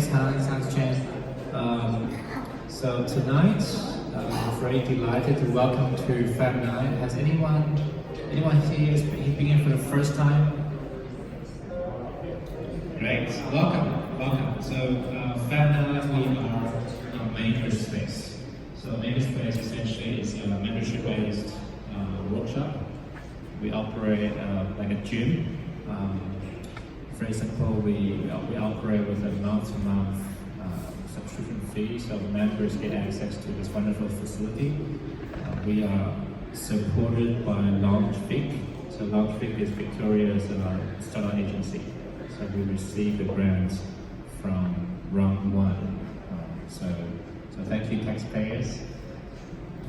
is Hans Chen. So tonight, I'm very delighted to welcome to FAB9. Has anyone here been here for the first time? Great, welcome. So FAB9, we are a makerspace. So makerspace essentially is a membership-based workshop. We operate like a gym. For example, we operate with a month-to-month subscription fee, so members get access to this wonderful facility. We are supported by LaunchVic. So LaunchVic is Victoria's startup agency. So we receive the grants from round one. So thank you, taxpayers.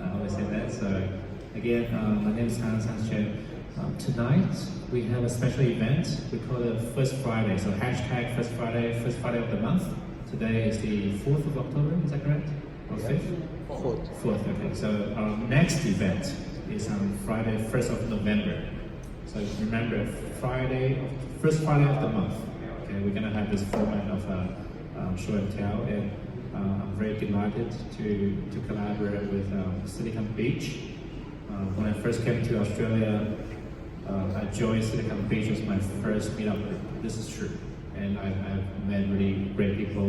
I always say that. So again, my name is Hans Chen. Tonight we have a special event. We call it First Friday. So hashtag First Friday of the month. Today is the 4th of October, is that correct? Or 5th? 4th, okay. So our next event is on Friday, 1st of November. So remember, first Friday of the month. Okay, we're gonna have this format of show and tell, and I'm very delighted to collaborate with Silicon Beach. When I first came to Australia, I joined Silicon Beach as my first meetup. This is true. And I've met really great people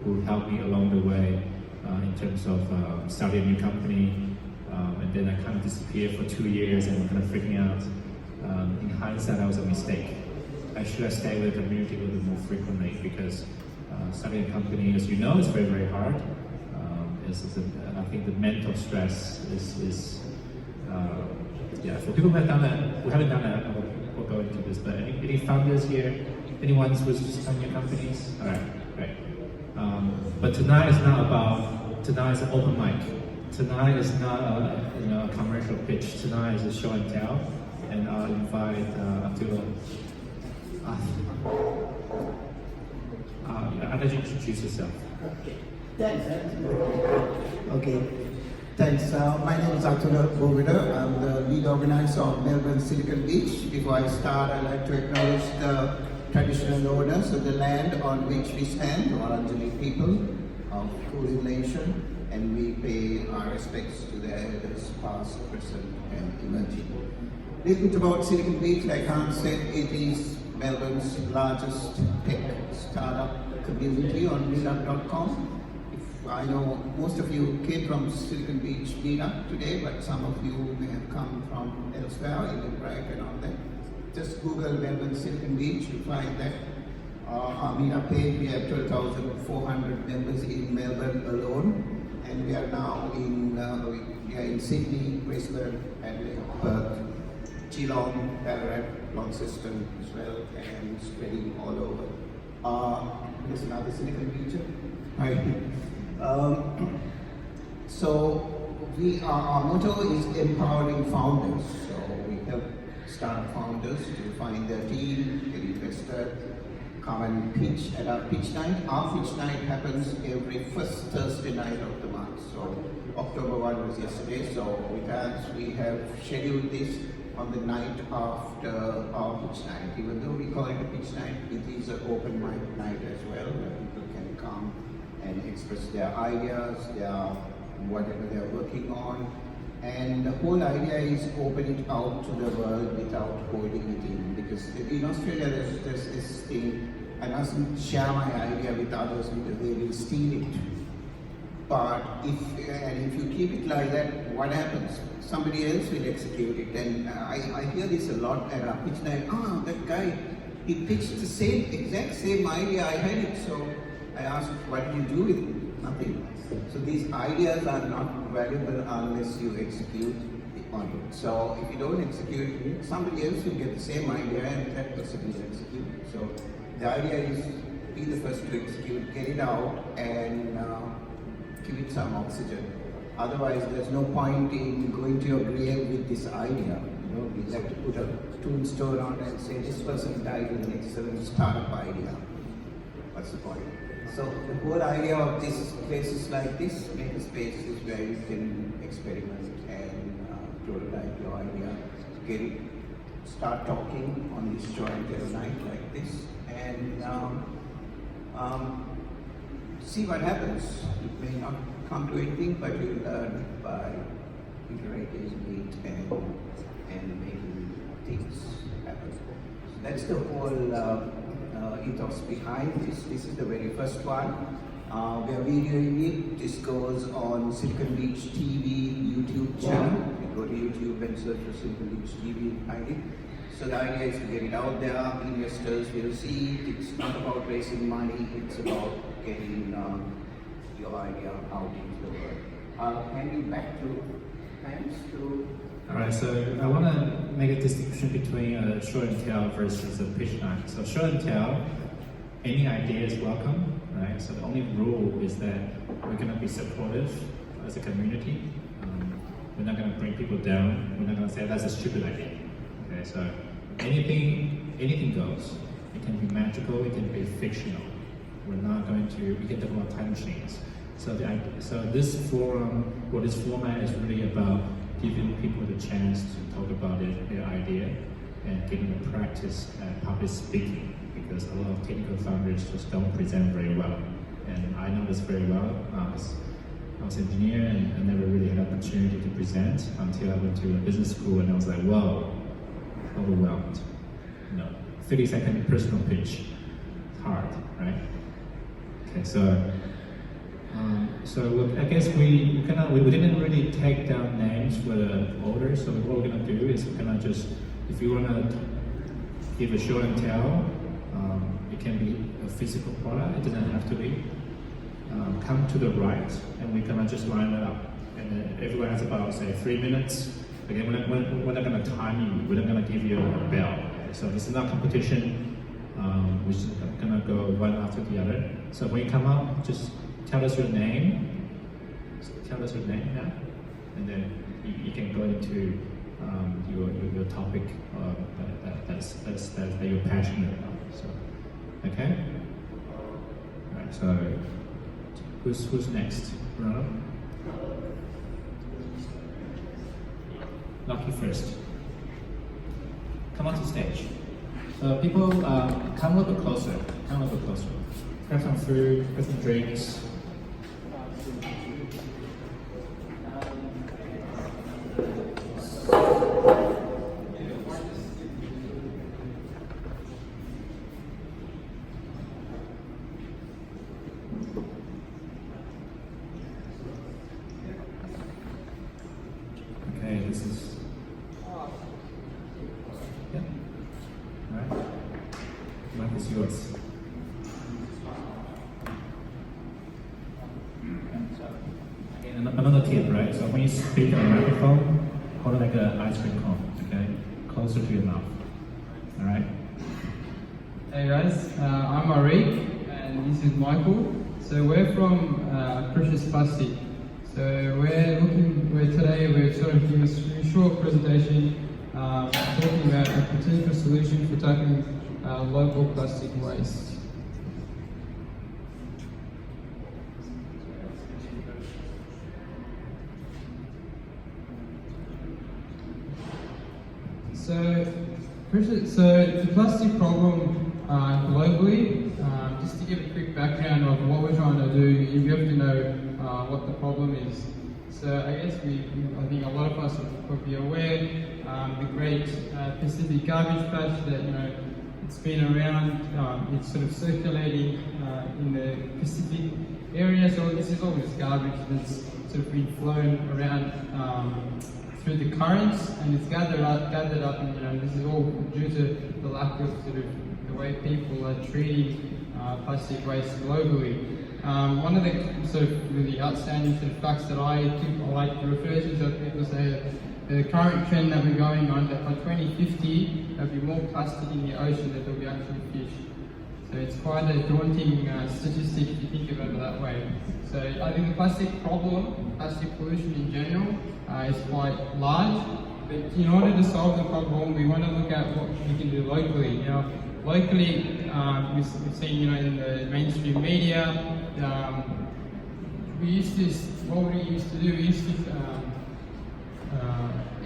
who helped me along the way in terms of starting a new company. And then I kind of disappeared for 2 years and I'm kind of freaking out. In hindsight, that was a mistake. I should have stayed with the community a little bit more frequently because starting a company, as you know, is very, very hard. I think the mental stress is for people who have done that, who haven't done that, we'll go into this, but any founders here? Anyone who's just starting your companies? All right, great. But tonight is an open mic. Tonight is not a commercial pitch. Tonight is a show and tell, and I'll invite Abdullah. I'll let you introduce yourself. Okay. Thanks. Okay. Thanks. My name is Untitled Chapter. I'm the lead organizer of Melbourne Silicon Beach. Before I start, I'd like to acknowledge the traditional owners of the land on which we stand, the Wurundjeri people of Kulin Nation, and we pay our respects to their elders, past, present, and emerging. A little bit about Silicon Beach, like Hans said, it is Melbourne's largest tech startup community on meetup.com. I know most of you came from Silicon Beach meetup today, but some of you may have come from elsewhere, even Brighton and all that. Just Google Melbourne Silicon Beach, you find that. Our meetup page, we have 12,400 members in Melbourne alone, and we are now in Sydney, Brisbane, Adelaide, Perth, Geelong, Ballarat, Launceston as well, and spreading all over. There's another Silicon Beach. Right. So our motto is empowering founders. So we help startup founders to find their team, get invested, come and pitch at our pitch night. Our pitch night happens every first Thursday night of the month. So October 1 was yesterday. So we have scheduled this on the night after our pitch night. Even though we call it a pitch night, it is an open mic night as well, where people can come and express their ideas, whatever they're working on. And the whole idea is open it out to the world without holding it in. Because in Australia there's this thing, I mustn't share my idea with others because they will steal it. But if you keep it like that, what happens? Somebody else will execute it. And I hear this a lot at our pitch night. That guy, he pitched the exact same idea, I had it. So I asked, what did you do with it? Nothing. So these ideas are not valuable unless you execute on it. So if you don't execute it, somebody else will get the same idea and that person will execute it. So the idea is be the first to execute, get it out, and give it some oxygen. Otherwise, there's no point in going to your grave with this idea. We have to put a tombstone on and say this person died with an excellent startup idea. What's the point? So the whole idea of these places like this, makerspace, is where you can experiment and prototype your idea, get it, start talking on this show and tell night like this, and see what happens. It may not come to anything, but you learn by iterating it and making things happen. So that's the whole ethos behind this. This is the very first one. We are videoing it. This goes on Silicon Beach TV YouTube channel. You go to YouTube and search for Silicon Beach TV and find it. So the idea is to get it out there. Investors will see it. It's not about raising money. It's about getting your idea out into the world. Handing back to hands to. Alright, so I want to make a distinction between a show and tell versus a pitch night. So show and tell, any idea is welcome, right? So the only rule is that we're going to be supportive as a community. We're not going to bring people down. We're not going to say that's a stupid idea. Okay, so anything goes. It can be magical. It can be fictional. We're not going to. We can talk about time machines. So this forum or this format is really about giving people the chance to talk about their idea and getting a practice at public speaking, because a lot of technical founders just don't present very well. And I know this very well. I was an engineer and I never really had an opportunity to present until I went to a business school, and I was like, whoa, overwhelmed. 30-second personal pitch, it's hard, right? Okay, so I guess we didn't really take down names for the orders. So what we're gonna do is we're gonna just, if you wanna give a show and tell, it can be a physical product. It doesn't have to be. Come to the right, and we're gonna just line it up. And then everyone has about say 3 minutes. Again, we're not gonna time you. We're not gonna give you a bell. Okay? So this is not competition. We're just gonna go one after the other. So when you come up, just tell us your name. Tell us your name now, and then you can go into your topic that you're passionate about. So, okay. All right. So, who's next? Bruno? Lucky first. Come onto stage. So people, come a little bit closer. Come a little bit closer. Grab some food, grab some drinks. Okay, this is. Yeah. All right. Mic is yours. Another tip, right? So when you speak on a microphone, hold it like an ice cream cone, okay? Closer to your mouth. All right? Hey guys, I'm Ariq and this is Michael. So we're from Precious Plastic. So we're sort of doing a short presentation talking about a potential solution for tackling local plastic waste. So the plastic problem globally, just to give a quick background of what we're trying to do, you have to know what the problem is. So I guess I think a lot of us will be aware, the great Pacific garbage patch that, it's been around, it's sort of circulating in the Pacific area, so this is all this garbage that's sort of been flown around through the currents, and it's gathered up, and this is all due to the lack of sort of the way people are treating plastic waste globally. One of the sort of really outstanding sort of facts that I like to refer to, so people say that the current trend that we're going on, that by 2050 there'll be more plastic in the ocean than there'll be actual fish. So it's quite a daunting statistic if you think about it that way. So I think the plastic problem, plastic pollution in general, is quite large. But in order to solve the problem, we want to look at what we can do locally. Locally, we've seen, in the mainstream media, we used to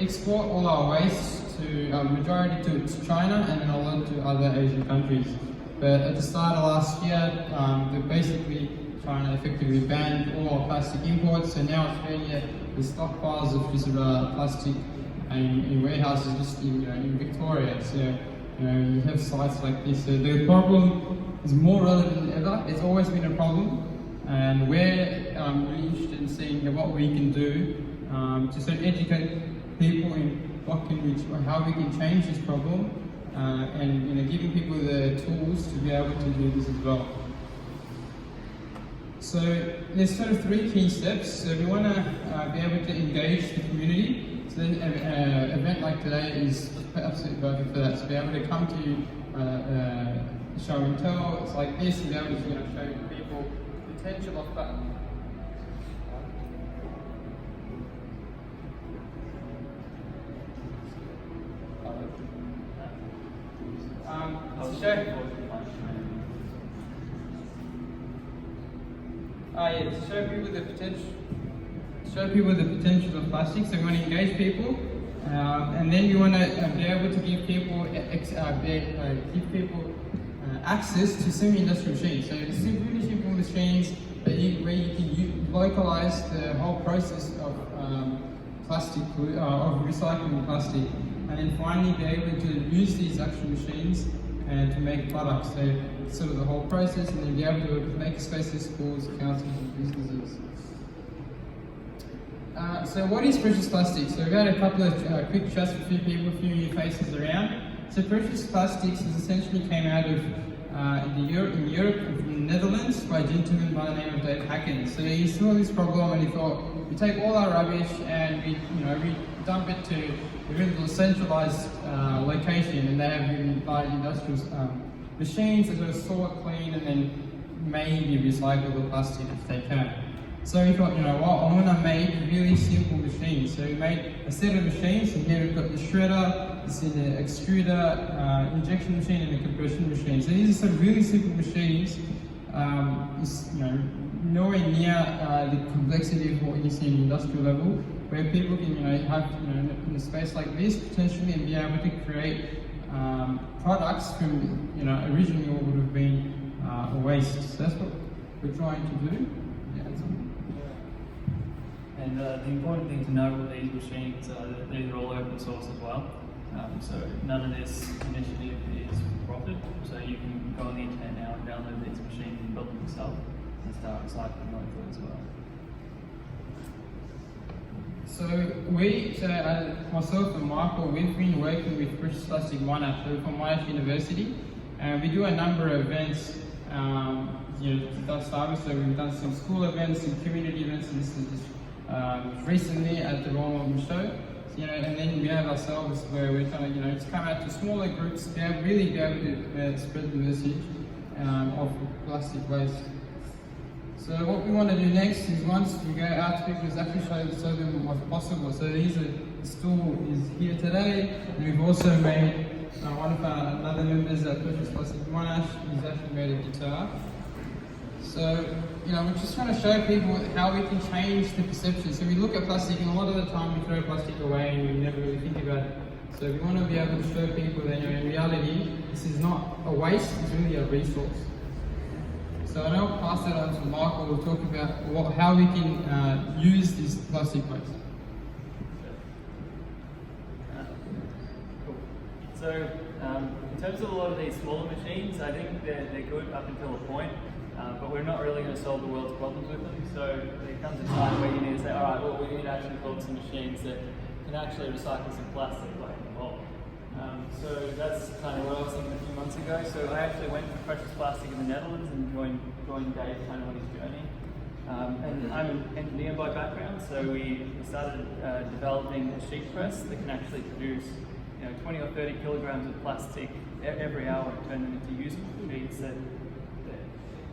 export all our waste to majority to China and then a lot to other Asian countries. But at the start of last year, they're basically trying to effectively ban all our plastic imports. So now Australia, the stockpiles of just plastic in warehouses just in Victoria. So you have sites like this. So the problem is more relevant than ever. It's always been a problem, and we're really interested in seeing what we can do to sort of educate people in how we can change this problem, and giving people the tools to be able to do this as well. So there's sort of 3 key steps. So we want to be able to engage the community. So then an event like today is absolutely perfect for that. So be able to come to show and tell. It's like this, and be able to show people the potential of that. To show people the potential. Show people the potential of plastic. So we want to engage people, and then we want to be able to give people access to semi-industrial machines. So it's really simple machines where you can localize the whole process of plastic, of recycling plastic, and then finally be able to use these actual machines and to make products. So sort of the whole process, and then be able to make space for schools, councils, and businesses. So what is precious plastic? So we've had a couple of quick chats with a few people, a few new faces around. So precious plastics essentially came out of in Europe, from the Netherlands, by a gentleman by the name of Dave Hacken. So he saw this problem and he thought, we take all our rubbish and we dump it to a really centralized location, and they have really large industrial machines that sort of sort, clean, and then maybe recycle the plastic if they can. So we thought, I want to make really simple machines. So we made a set of machines, and here we've got the shredder, the extruder, injection machine, and the compression machine. So these are some really simple machines. Nowhere near the complexity of what you see in the industrial level, where people can, have, in a space like this potentially, and be able to create products from, originally what would have been a waste. So that's what we're trying to do. And the important thing to know with these machines are that these are all open source as well. So none of this initiative is for profit. So you can go on the internet now and download these machines and build them yourself and start recycling locally as well. So myself and Michael, we've been working with Precious Plastic Monash, from Monash University, and we do a number of events. To start with, so we've done some school events, some community events, and this is recently at the Royal Melbourne Show. And then we have ourselves where we're trying to, to come out to smaller groups, really be able to spread the message of plastic waste. So what we want to do next is, once we go out to people, is actually show them what's possible. So the stool is here today, and we've also made one of our other members at Precious Plastic Monash. He's actually made a guitar. So, we're just trying to show people how we can change the perception. So we look at plastic, and a lot of the time we throw plastic away and we never really think about it. So we want to be able to show people that, in reality, this is not a waste, it's really a resource. So I'll pass that on to Michael. We'll talk about how we can use this plastic waste. Cool. So in terms of a lot of these smaller machines, I think they're good up until a point. But we're not really going to solve the world's problems with them. So there comes a time where you need to say, all right, well, we need to actually build some machines that can actually recycle some plastic, like in bulk. So that's kind of what I was thinking a few months ago. So I actually went for precious plastic in the Netherlands and joined Dave kind of on his journey. And I'm an engineer by background, so we started developing a sheet press that can actually produce 20 or 30 kilograms of plastic every hour and turn them into usable sheets that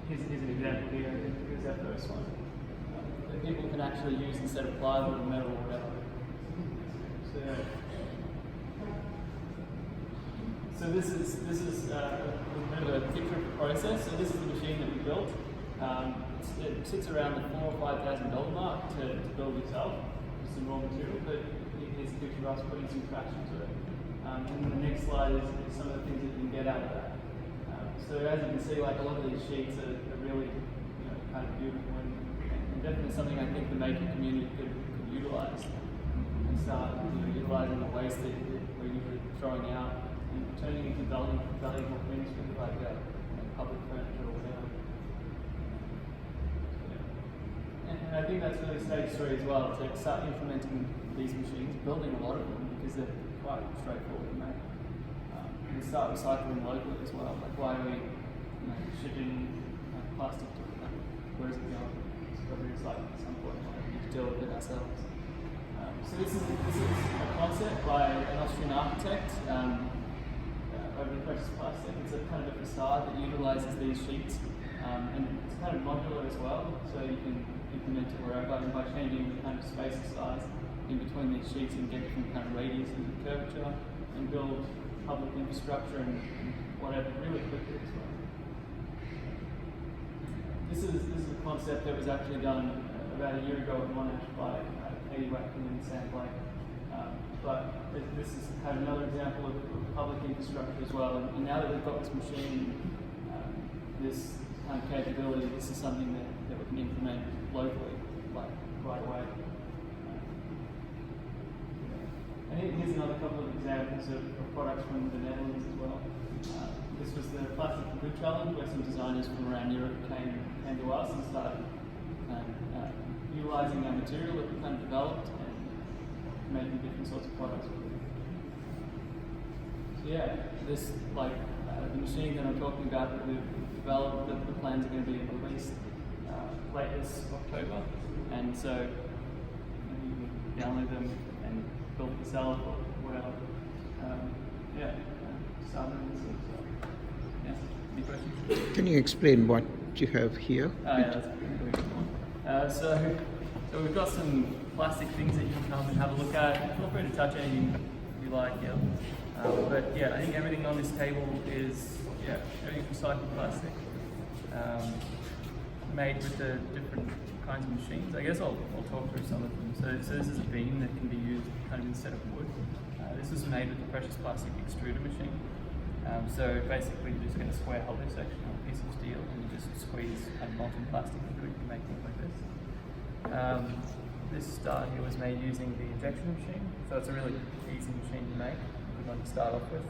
here's an example here. Here's our first one. That people can actually use instead of plywood or metal or whatever. So this is a bit of a picture of the process. So this is the machine that we built. It sits around the $4,000 or $5,000 mark to build yourself with some raw material. But here's a picture of us putting some traction to it. And the next slide is some of the things that you can get out of that. So as you can see, like a lot of these sheets are really, kind of beautiful and definitely something I think the making community could utilise and start, utilising the waste that we're usually throwing out and turning into valuable things for like public furniture or whatever. And I think that's really stage 3 as well, to start implementing these machines, building a lot of them because they're quite straightforward to make. And start recycling locally as well. Like why are we shipping plastic to where is it going? It's got to be recycled at some point. We need to deal with it ourselves. So this is a concept by an Austrian architect over the precious plastic. It's a kind of a facade that utilises these sheets, and it's kind of modular as well, so you can implement it wherever. And by changing the kind of space and size in between these sheets, and get different kind of radius and curvature, and build public infrastructure and whatever really quickly as well. This is a concept that was actually done about a year ago at Monash by Katie Watkins and Sam Blake. But this is kind of another example of public infrastructure as well. And now that we've got this machine, this kind of capability, this is something that we can implement locally, like right away. And here's another couple of examples of products from the Netherlands as well. This was the Plastic for Good Challenge, where some designers from around Europe came to us and started utilising our material that we kind of developed and making different sorts of products with it. So yeah, this the machine that I'm talking about that we've developed, the plans are going to be released late this October, and so you can download them and build it yourself or whatever. Start with this. Yeah. Any questions? Can you explain what you have here? Yeah, that's a pretty good one. So we've got some plastic things that you can come and have a look at. Feel free to touch anything you like, but yeah, I think everything on this table is everything's recycled plastic, made with the different kinds of machines. I guess I'll talk through some of them. So this is a beam that can be used kind of instead of wood. This is made with the precious plastic extruder machine. So basically you just get a square hollow section on a piece of steel and you just squeeze kind of molten plastic into it to make things like this. This start here was made using the injection machine, so it's a really easy machine to make, good one to start off with.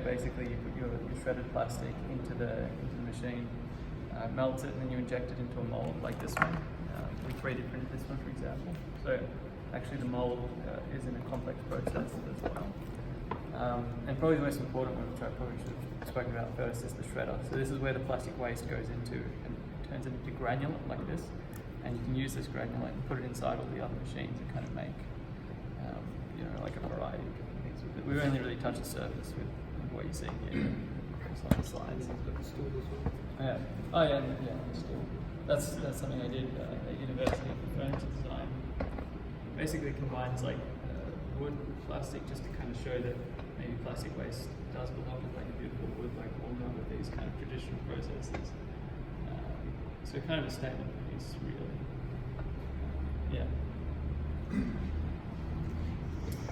Basically you put your shredded plastic into the machine, melts it, and then you inject it into a mold like this one. We 3D printed this one, for example. So actually the mold is in a complex process as well. And probably the most important one, which I probably should have spoken about first, is the shredder. So this is where the plastic waste goes into and turns it into granulate like this. And you can use this granulate and put it inside all the other machines and kind of make, like a variety of different things with it. We've only really touched the surface with what you see here. It's on the slides. Still. That's something I did at university for furniture design. Basically combines wood with plastic just to kind of show that maybe plastic waste does belong with like beautiful wood, like walnut, with these kind of traditional processes. So kind of a statement piece, really.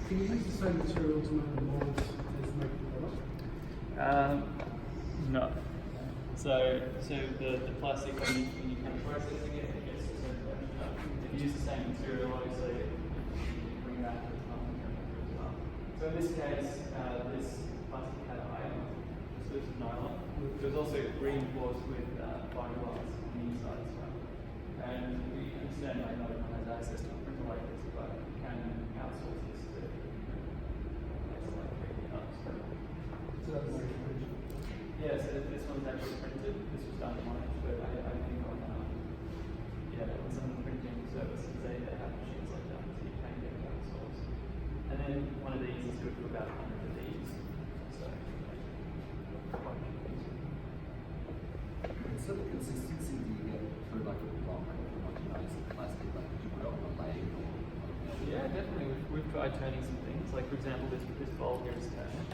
Can you use the same material to make the molds as make the product? No. So the plastic, when you kind of processing it, it gets to a certain temperature. If you use the same material, obviously, you can bring that to the top temperature as well. So in this case, this plastic had iron, so this is nylon. It was also reinforced with fiberglass on the inside as well. And we understand not everyone has access to a printer like this, but you can outsource this to places like 3D Hubs. So that's like printed. Yeah, so this one's actually printed. This was done in Monash, but I think on some printing services they have machines like that, so you can get it outsourced. And then one of these is good for about 100 of these. So quite easy. So the consistency do you get through like a block or plastic, like you put it on a lathe or Yeah, definitely. We've tried turning some things. Like for example, this bowl here is turning.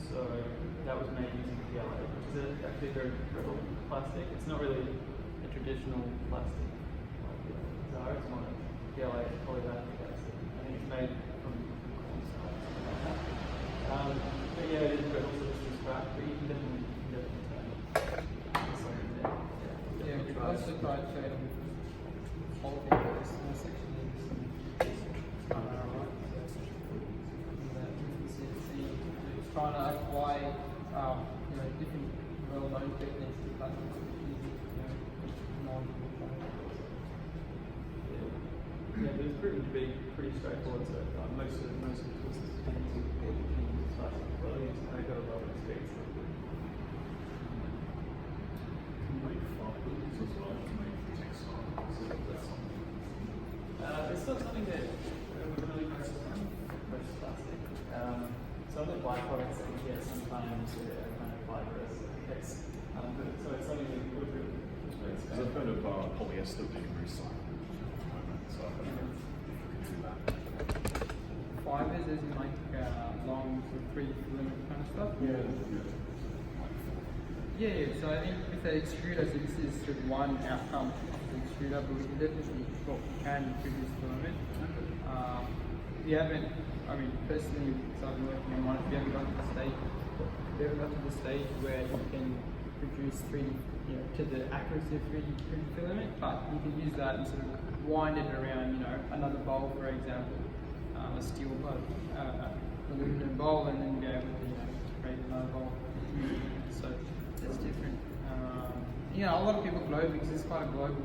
So that was made using PLA, which is actually a very brittle plastic. It's not really a traditional plastic like Zara. It's more PLA, polylactic acid. I think it's made from corn starch. But yeah, it is but also just scratch, but you can definitely turn it. Yeah, we also tried to hold it for this section trying to apply different well-known techniques to platforms which is Yeah, but it's pretty big, pretty straightforward. So most of the tools that you can use well, I got a lot of experience. It's not something that we're really focused on, precious plastic. Some of the byproducts that we get sometimes are kind of fibrous. So it's something that we're really There's a bit of polyester being recycled at the moment, so I don't know if we can do that. fibers as in like long sort of 3D filament kind of stuff? Yeah, so I think with the extruder, so this is sort of one outcome of the extruder, but we can definitely produce filament. We haven't, I mean personally, so I've been working on one, we haven't got to the stage where you can produce 3D, to the accuracy of 3D filament, but you can use that and sort of wind it around, another bowl, for example, a steel bowl, aluminum bowl, and then be able to, create another bowl. So that's different. A lot of people globally, because it's quite a global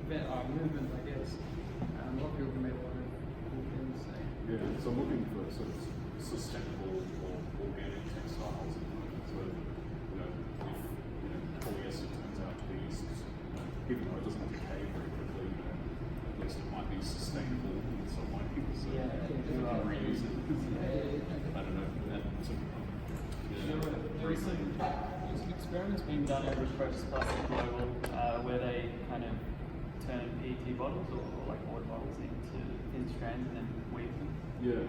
movement, I guess. A lot of people can make a lot of cool things. So. Yeah, so I'm looking for sort of sustainable or organic textiles. So, if polyester turns out to be, even though it doesn't decay very quickly, at least it might be sustainable in some way. So you can reuse it. I don't know. There is some experiments being done over at Process Plastic Global where they kind of turn PET bottles or like water bottles into thin strands and then weave them. Yeah.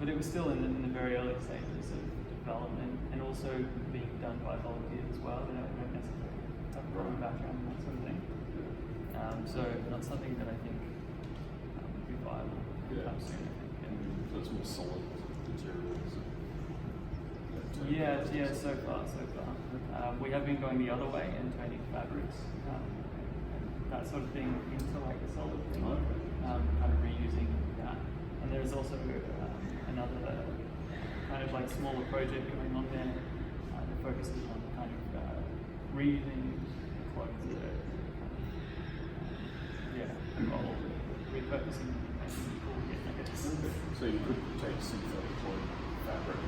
But it was still in the very early stages of development and also being done by volunteers as well. They don't necessarily have a proper background and that sort of thing. So not something that I think would be viable anytime soon, I think. So it's more solid materials. Yeah, so far. We have been going the other way and turning fabrics and that sort of thing into like a solid thing, kind of reusing that. And there's also another kind of like smaller project going on there that focuses on kind of reusing clothes that are old, repurposing and cool again, I guess. So you could take synthetic cloth fabric,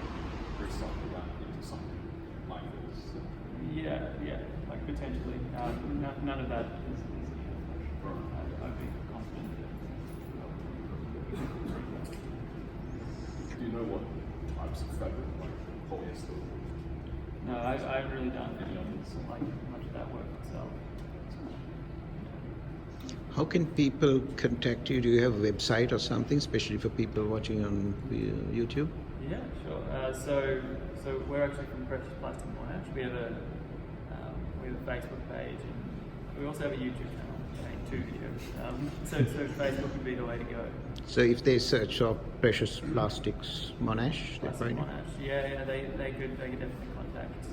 recycle that into something like this. Yeah, like potentially. None of that is I'd be confident that. Do you know what types of fabric, like polyester? No, I really don't like much of that work myself. How can people contact you? Do you have a website or something, especially for people watching on YouTube? Yeah, sure. So we're actually from Precious Plastic Monash. We have a Facebook page and we also have a YouTube channel. 2 videos. So Facebook would be the way to go. So if they search for Precious Plastics Monash, they find it? Monash. Yeah, they could definitely contact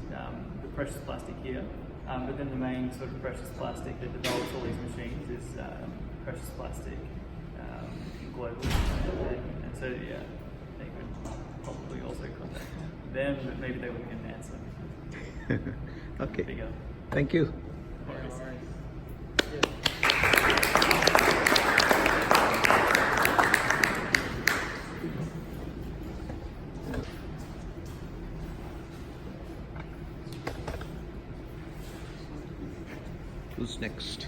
the Precious Plastic here. But then the main sort of Precious Plastic that develops all these machines is Precious Plastic Global. And so they could probably also contact them, but maybe they wouldn't get an answer. Okay. Bigger. Thank you. Who's next?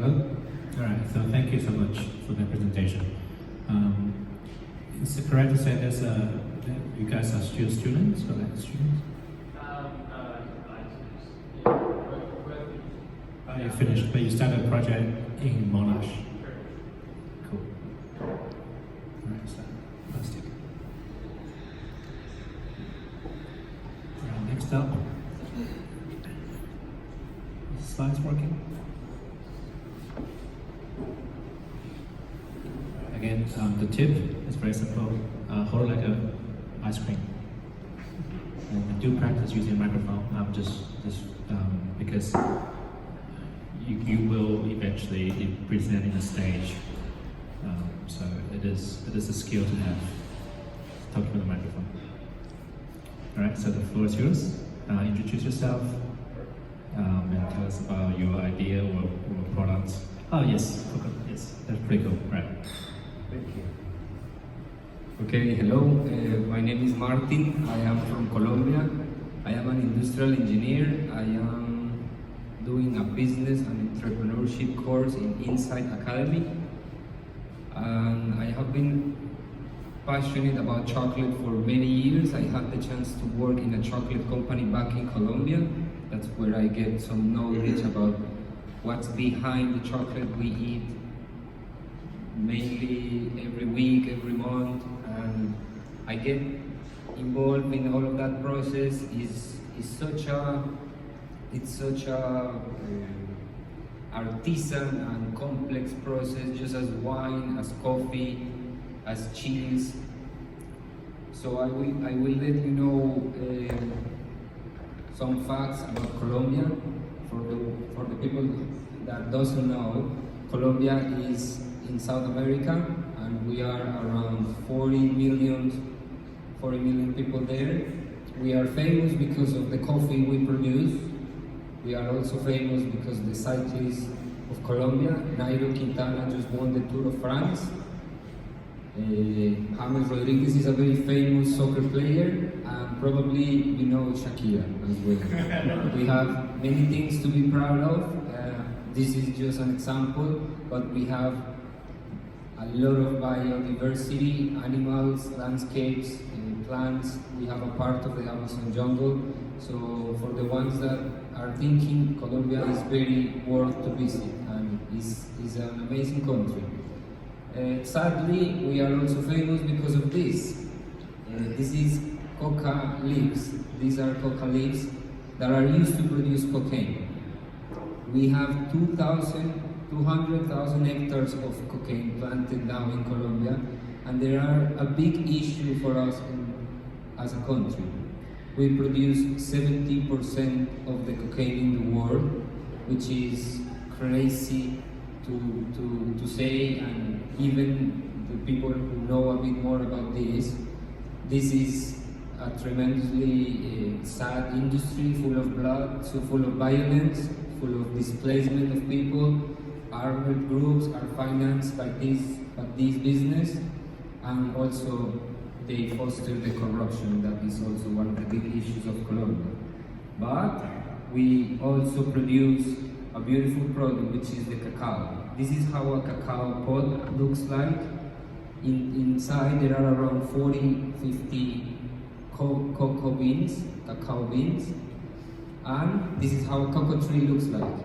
Hello? All right, so thank you so much for the presentation. Is it correct to say that you guys are still students or like students? You finished, but you started a project in Monash. Cool. Alright, so plastic. Alright, next up. Is the slides working? Again, the tip is very simple. Hold it like a ice cream. And do practice using a microphone. Just because you will eventually be presenting a stage. So it is a skill to have. Talking with a microphone. All right. So the floor is yours. Introduce yourself and tell us about your idea or product. Oh yes, yes, that's pretty cool. Right. Thank you. Okay, hello. My name is Martin. I am from Colombia. I am an industrial engineer. I am doing a business and entrepreneurship course in Insight Academy. And I have been passionate about chocolate for many years. I had the chance to work in a chocolate company back in Colombia. That's where I get some knowledge about what's behind the chocolate we eat, mainly every week, every month, and I get involved in all of that process. It's such a artisan and complex process, just as wine, as coffee, as cheese. So I will let you know some facts about Colombia. For the people that doesn't know, Colombia is in South America, and we are around 40 million people there. We are famous because of the coffee we produce. We are also famous because the cyclists of Colombia, Nairo Quintana, just won the Tour of France. James Rodriguez is a very famous soccer player, and probably you know Shakira as well. We have many things to be proud of. This is just an example, but we have a lot of biodiversity, animals, landscapes, and plants. We have a part of the Amazon jungle. So for the ones that are thinking, Colombia is very worth to visit, and is an amazing country. Sadly, we are also famous because of this. This is coca leaves. These are coca leaves that are used to produce cocaine. We have 200,000 hectares of cocaine planted now in Colombia, and they are a big issue for us as a country. We produce 70% of the cocaine in the world, which is crazy to say, and even the people who know a bit more about this is a tremendously sad industry, full of blood, so full of violence, full of displacement of people. Armed groups are financed by this business, and also they foster the corruption that is also one of the big issues of Colombia. But we also produce a beautiful product, which is the cacao. This is how a cacao pod looks like. Inside there are around 40-50 cocoa beans, cacao beans, and this is how a cocoa tree looks like.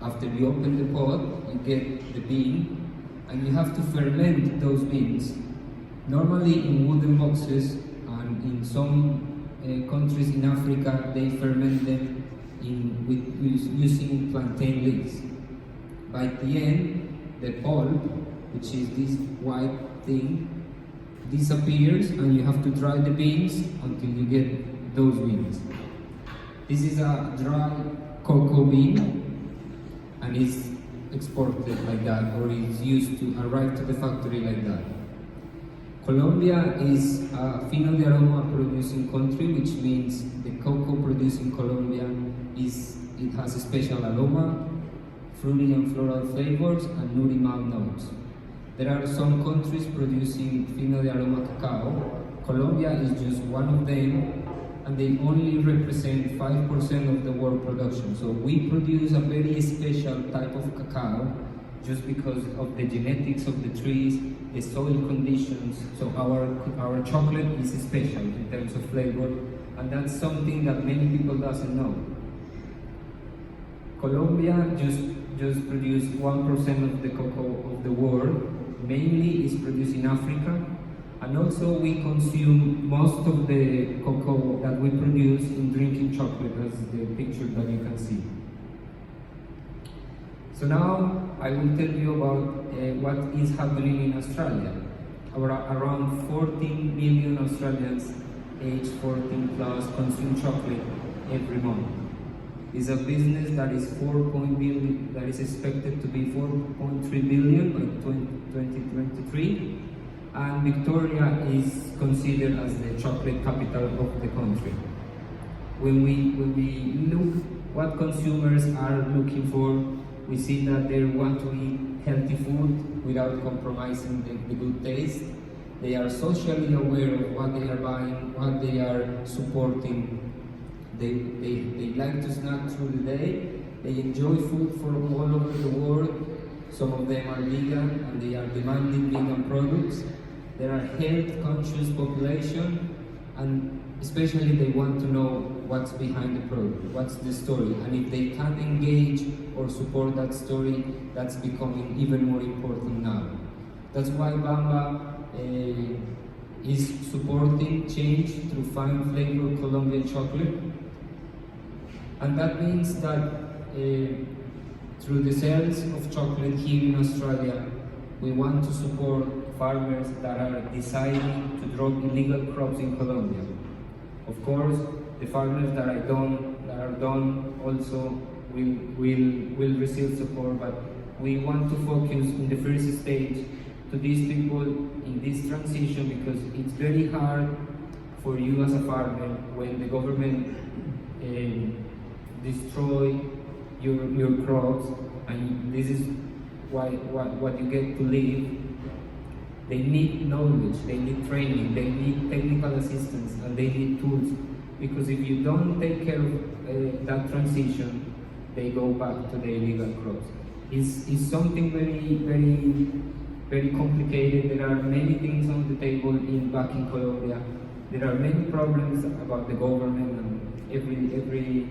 After you open the pod, you get the bean, and you have to ferment those beans. Normally in wooden boxes, and in some countries in Africa, they ferment them using plantain leaves. By the end, the pulp, which is this white thing, disappears, and you have to dry the beans until you get those beans. This is a dry cocoa bean, and it's exported like that, or is used to arrive to the factory like that. Colombia is a fino de aroma producing country, which means the cocoa produced in Colombia it has a special aroma, fruity and floral flavors, and nutty mild notes. There are some countries producing fino de aroma cacao. Colombia is just one of them, and they only represent 5% of the world production. So we produce a very special type of cacao just because of the genetics of the trees, the soil conditions. So our chocolate is special in terms of flavor, and that's something that many people doesn't know. Colombia just produced 1% of the cocoa of the world, mainly is produced in Africa, and also we consume most of the cocoa that we produce in drinking chocolate, as the picture that you can see. So now I will tell you about what is happening in Australia. Around 14 million Australians aged 14 plus consume chocolate every month. It's a business that is that is expected to be 4.3 billion by 2023, and Victoria is considered as the chocolate capital of the country. When we look what consumers are looking for, we see that they want to eat healthy food without compromising the good taste. They are socially aware of what they are buying, what they are supporting. They like to snack through the day. They enjoy food from all over the world. Some of them are vegan and they are demanding vegan products. There are health conscious population, and especially they want to know what's behind the product, what's the story, and if they can engage or support that story, that's becoming even more important now. That's why Bamba is supporting change through fine flavor Colombian chocolate, and that means that through the sales of chocolate here in Australia, we want to support farmers that are deciding to drop illegal crops in Colombia. Of course, the farmers that are done also will receive support, but we want to focus in the first stage to these people in this transition, because it's very hard for you as a farmer when the government destroy your crops, and this is what you get to live. They need knowledge, they need training, they need technical assistance, and they need tools. Because if you don't take care of that transition, they go back to the illegal crops. It's something very complicated. There are many things on the table back in Colombia. There are many problems about the government, and every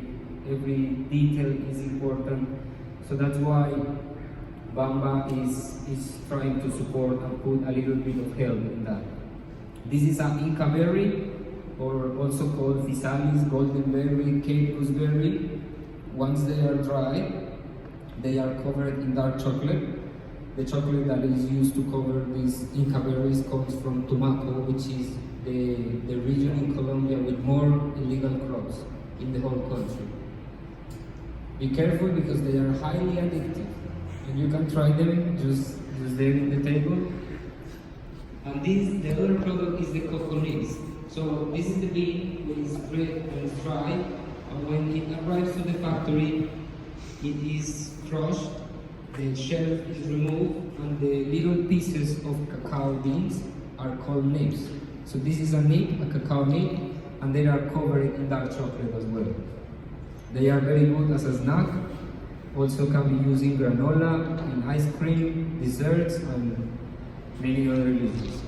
detail is important. So that's why Bamba is trying to support and put a little bit of help in that. This is an Inca berry, or also called physalis, golden berry, Cape gooseberry. Once they are dry, they are covered in dark chocolate. The chocolate that is used to cover these Inca berries comes from Tumaco, which is the region in Colombia with more illegal crops in the whole country. Be careful because they are highly addictive. And you can try them just there in the table. And the other product is the cocoa nibs. So this is the bean when it's dry, and when it arrives to the factory, it is crushed, the shell is removed, and the little pieces of cacao beans are called nibs. So this is a nib, a cacao nib, and they are covered in dark chocolate as well. They are very good as a snack. Also can be used in granola, in ice cream, desserts, and many other uses.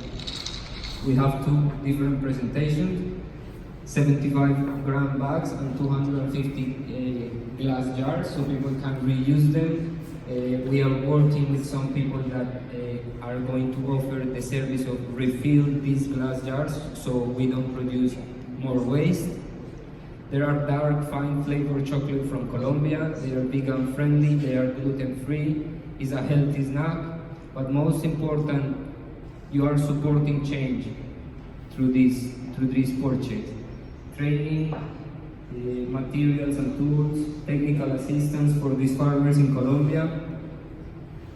We have two different presentations, 75-gram bags and 250 glass jars, so people can reuse them. We are working with some people that are going to offer the service of refill these glass jars, so we don't produce more waste. There are dark, fine flavored chocolate from Colombia. They are vegan friendly, they are gluten free. It's a healthy snack, but most important, you are supporting change through this purchase. Training, materials and tools, technical assistance for these farmers in Colombia.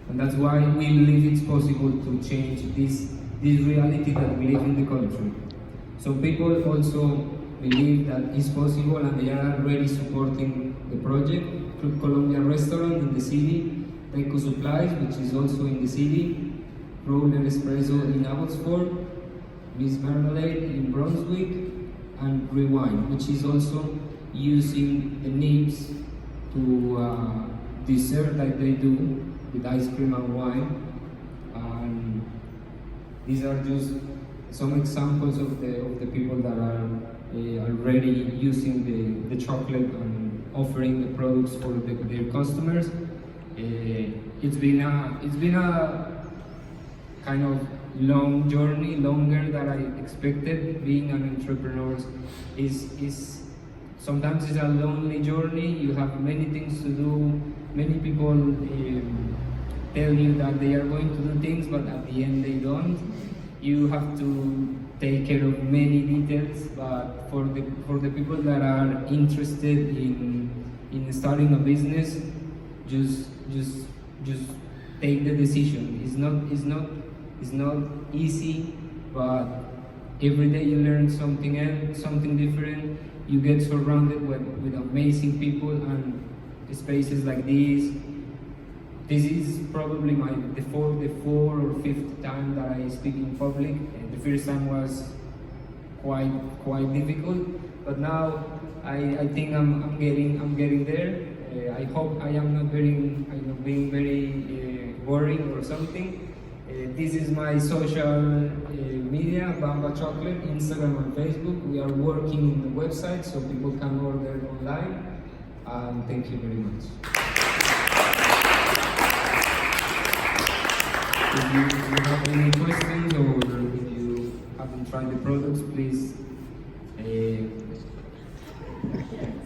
And that's why we believe it's possible to change this reality that we live in the country. So people also believe that it's possible, and they are already supporting the project. Club Colombia Restaurant in the city, Teco Supplies, which is also in the city, Roller Espresso in Abbotsford, Miss Marmalade in Brunswick, and rewind, which is also using the nips to dessert like they do with ice cream and wine. And these are just some examples of the people that are already using the chocolate and offering the products for their customers. It's been a kind of long journey, longer than I expected. Being an entrepreneur is sometimes it's a lonely journey. You have many things to do. Many people tell you that they are going to do things, but at the end they don't. You have to take care of many details, but for the people that are interested in starting a business, just take the decision. It's not easy, but every day you learn something else, something different. You get surrounded with amazing people and spaces like this. This is probably the fourth or fifth time that I speak in public. The first time was quite difficult, but now I think I'm getting there. I hope I am not being very boring or something. This is my social media, Bamba Chocolate, Instagram and Facebook. We are working on the website so people can order online. And thank you very much. If you have any questions or if you haven't tried the products, please.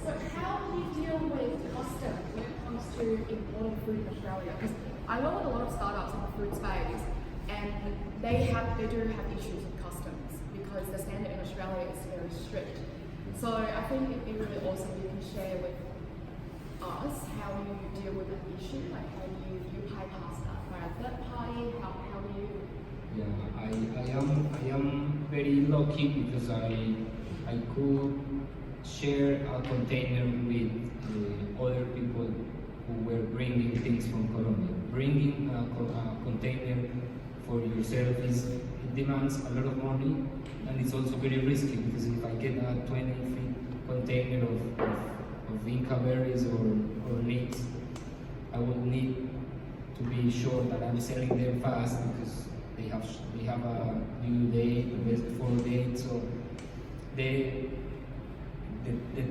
So how do you deal with custom when it comes to importing food in Australia? Because I know with a lot of startups in the food space, and they do have issues with customs because the standard in Australia is very strict. So I think it'd be really awesome if you can share with us how you deal with that issue, like how you bypass that by a third party, how do you? Yeah, I am very lucky because I could share a container with other people who were bringing things from Colombia. Bringing a container for yourself it demands a lot of money, and it's also very risky because if I get a 20-feet container of Inca berries or nuts, I will need to be sure that I'm selling them fast because they have a due date, the best before date. So the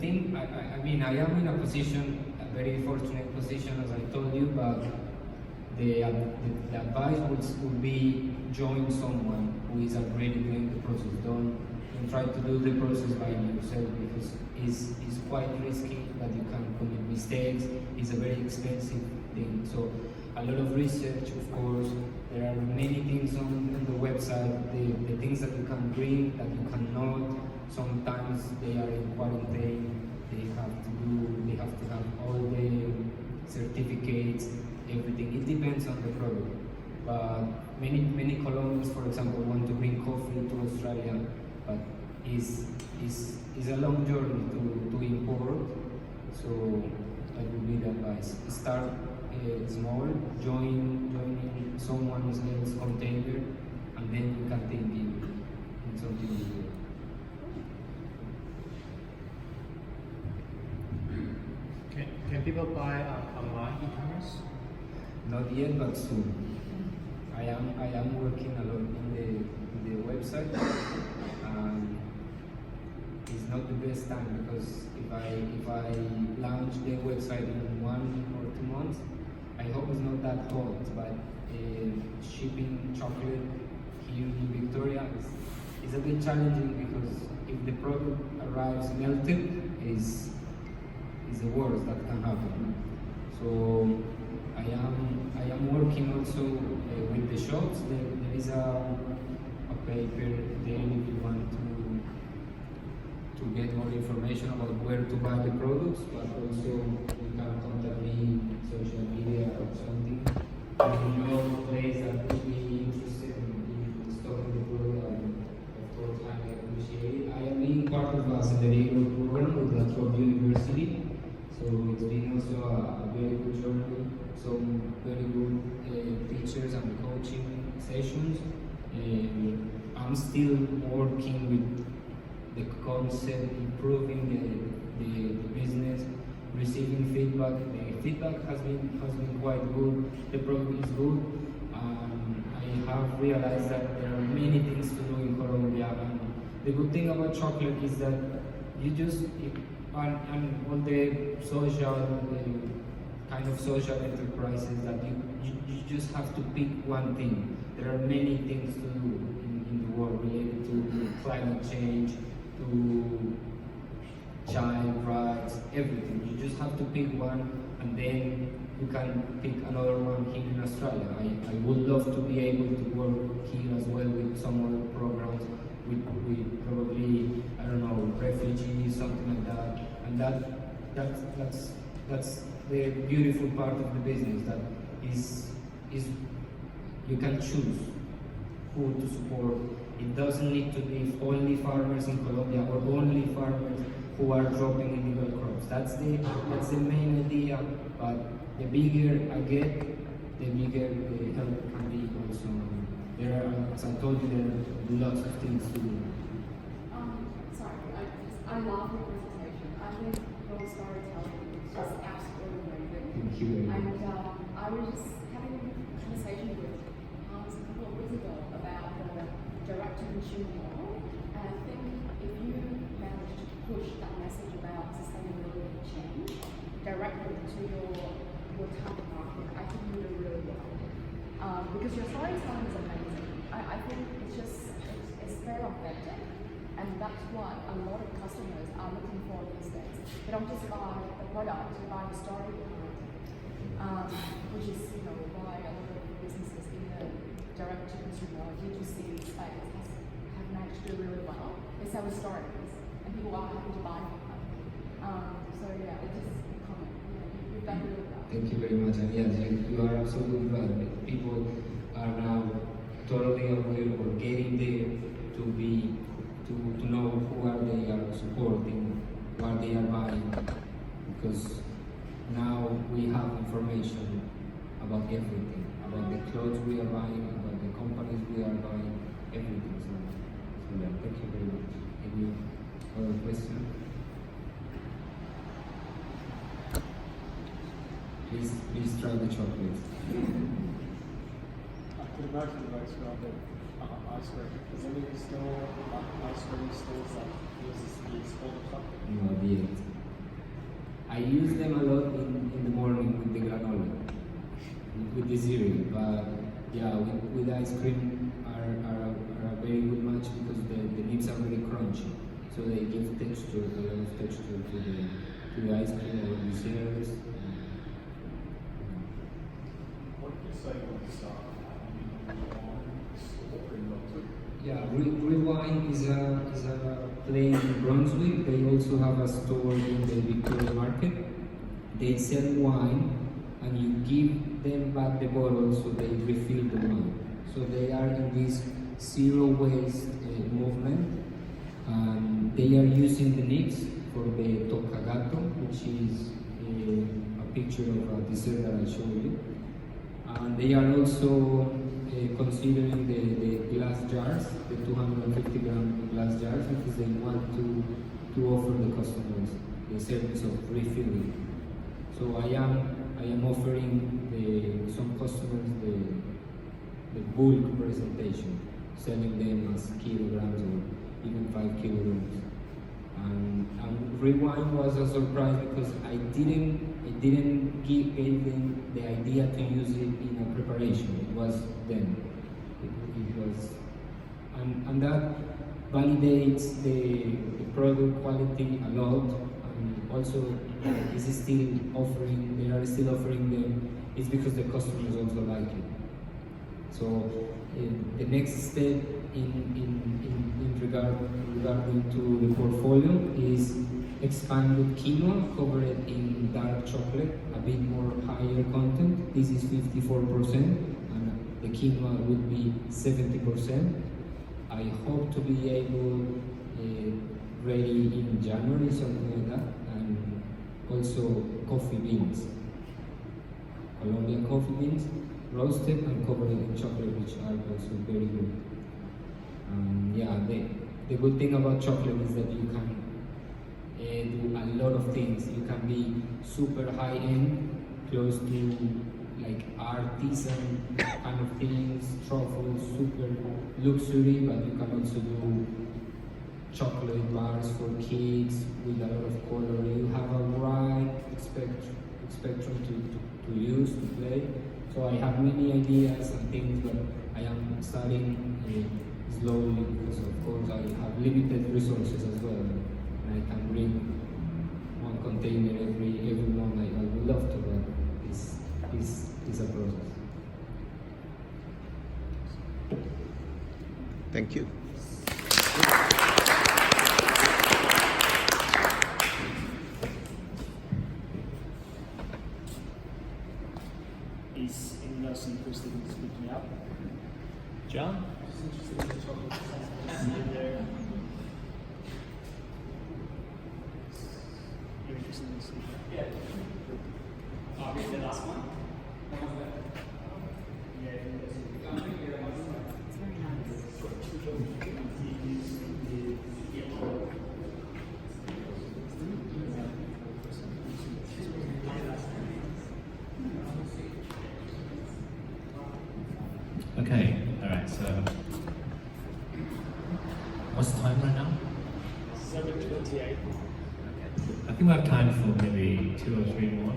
thing, I mean, I am in a position, a very fortunate position, as I told you, but the advice would be join someone who is already doing the process. Don't try to do the process by yourself because it's quite risky that you can commit mistakes. It's a very expensive thing. So a lot of research, of course. There are many things on the website. The things that you can bring, that you cannot. Sometimes they are in quarantine. They have to have all the certificates, everything. It depends on the product. But many Colombians, for example, want to bring coffee to Australia, but is a long journey to import. So that would be the advice. Start small, join someone else's container, and then you can think in something bigger. Can people buy online e-commerce? Not yet, but soon. I am working a lot in the website. It's not the best time because if I launch the website in 1 or 2 months, I hope it's not that hot. But shipping chocolate here in Victoria is a bit challenging because if the product arrives melted, is the worst that can happen. So I am working also with the shops. There is a paper there if you want to get more information about where to buy the products, but also you can contact me on social media or something. If you know a place that would be interested in stocking the product, of course I appreciate it. I am being part of a accelerator program with La Trobe University. So it's been also a very good journey, some very good teachers and coaching sessions. I'm still working the concept, improving the business, receiving feedback. The feedback has been quite good. The product is good. I have realized that there are many things to do in Colombia, and the good thing about chocolate is that you just and all the social kind of social enterprises that you just have to pick one thing. There are many things to do in the world related to climate change, to child rights, everything. You just have to pick one, and then you can pick another one here in Australia. I would love to be able to work here as well with some other programs, with probably, I don't know, refugees, something like that. And that's the beautiful part of the business, that is you can choose who to support. It doesn't need to be only farmers in Colombia or only farmers who are dropping illegal crops. That's the main idea. But the bigger I get, the bigger the help can be also. There are, as I told you, there are lots of things to do. Sorry, I love your presentation. I think your storytelling is just absolutely amazing. Thank you very much. And I was just having a conversation with Hans a couple of weeks ago about the direct-to-consumer model, and I think if you manage to push that message about sustainability and change directly to your target market, I think you do really well. Because your storytelling is amazing. I think it's very authentic, and that's what a lot of customers are looking for these days. They don't just buy the product, they buy the story behind it, which is why a lot of businesses in the direct-to-consumer D2C space have managed to do really well. They sell the stories, and people are happy to buy from them. So yeah, it's just a comment. You've done really well. Thank you very much. And yes, you are absolutely right. People are now totally aware or getting there to know who are they are supporting, what they are buying, because now we have information about everything, about the clothes we are buying, about the companies we are buying, everything. So yeah, thank you very much. Any other question? Please try the chocolate. I could imagine the most rather ice cream. Is there any store, ice cream stores that uses the smaller chocolate? Not yet. I use them a lot in the morning with the granola, with the cereal. But yeah, with ice cream are a very good match because the nibs are very crunchy, so they give texture, a lot of texture to the ice cream or the cereals. What did you say was Yeah, Rewind is a place in Brunswick. They also have a store in the Victoria Market. They sell wine, and you give them back the bottle so they refill the wine. So they are in this zero waste movement, and they are using the nibs for the tocagato, which is a picture of a dessert that I showed you. And they are also considering the glass jars, the 250 gram glass jars, because they want to offer the customers the service of refilling. So I am offering some customers the bulk presentation, selling them as kilograms or even 5 kilograms. And Rewind was a surprise because I didn't give them the idea to use it in a preparation. It was them. It was, and that validates the product quality a lot. And also, this is still offering. They are still offering them. It's because the customers also like it. So the next step in regarding to the portfolio is expanded quinoa, covered in dark chocolate, a bit more higher content. This is 54%, and the quinoa would be 70%. I hope to be able ready in January, something like that, and also coffee beans, Colombian coffee beans, roasted and covered in chocolate, which are also very good. Yeah, the good thing about chocolate is that you can do a lot of things. You can be super high end, close to like artisan kind of things, truffles, super luxury, but you can also do chocolate bars for kids with a lot of color. You have a wide spectrum to use, to play. So I have many ideas and things, but I am starting slowly because of course I have limited resources as well. And I can bring one container every month. I would love to, but it's a process. Thank you. Is anyone else interested in speaking up? John? You're interested in speaking up? Yeah. Read the last one. Okay, alright, so what's the time right now? 7:28. I think we have time for maybe 2 or 3 more.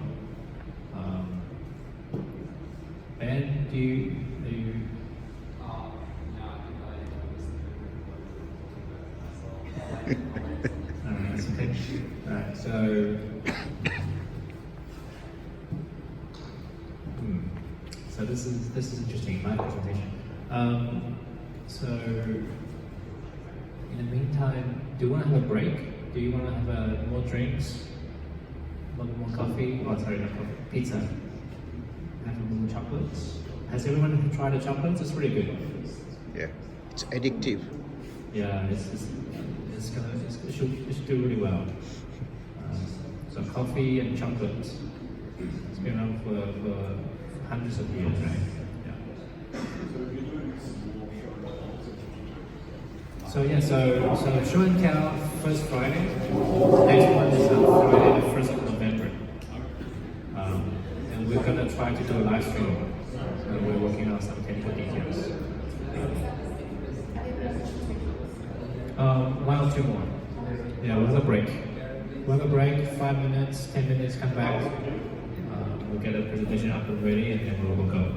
Ben, do you Alright, that's okay. Alright, so so this is interesting, my presentation. So in the meantime, do you want to have a break? Do you want to have more drinks? More coffee? Oh, sorry, not coffee. Pizza. Have more chocolates. Has everyone tried the chocolates? It's pretty good. Yeah, it's addictive. Yeah, it should do really well. So coffee and chocolate. It's been around for hundreds of years, right? Yeah. So yeah, so show and tell first Friday. Next one is Friday the 1st of November. And we're gonna try to do a live stream. So we're working on some technical details. 1 or 2 more. Yeah, we'll have a break. We'll have a break, 5 minutes, 10 minutes, come back. We'll get a presentation up and ready, and then we'll go.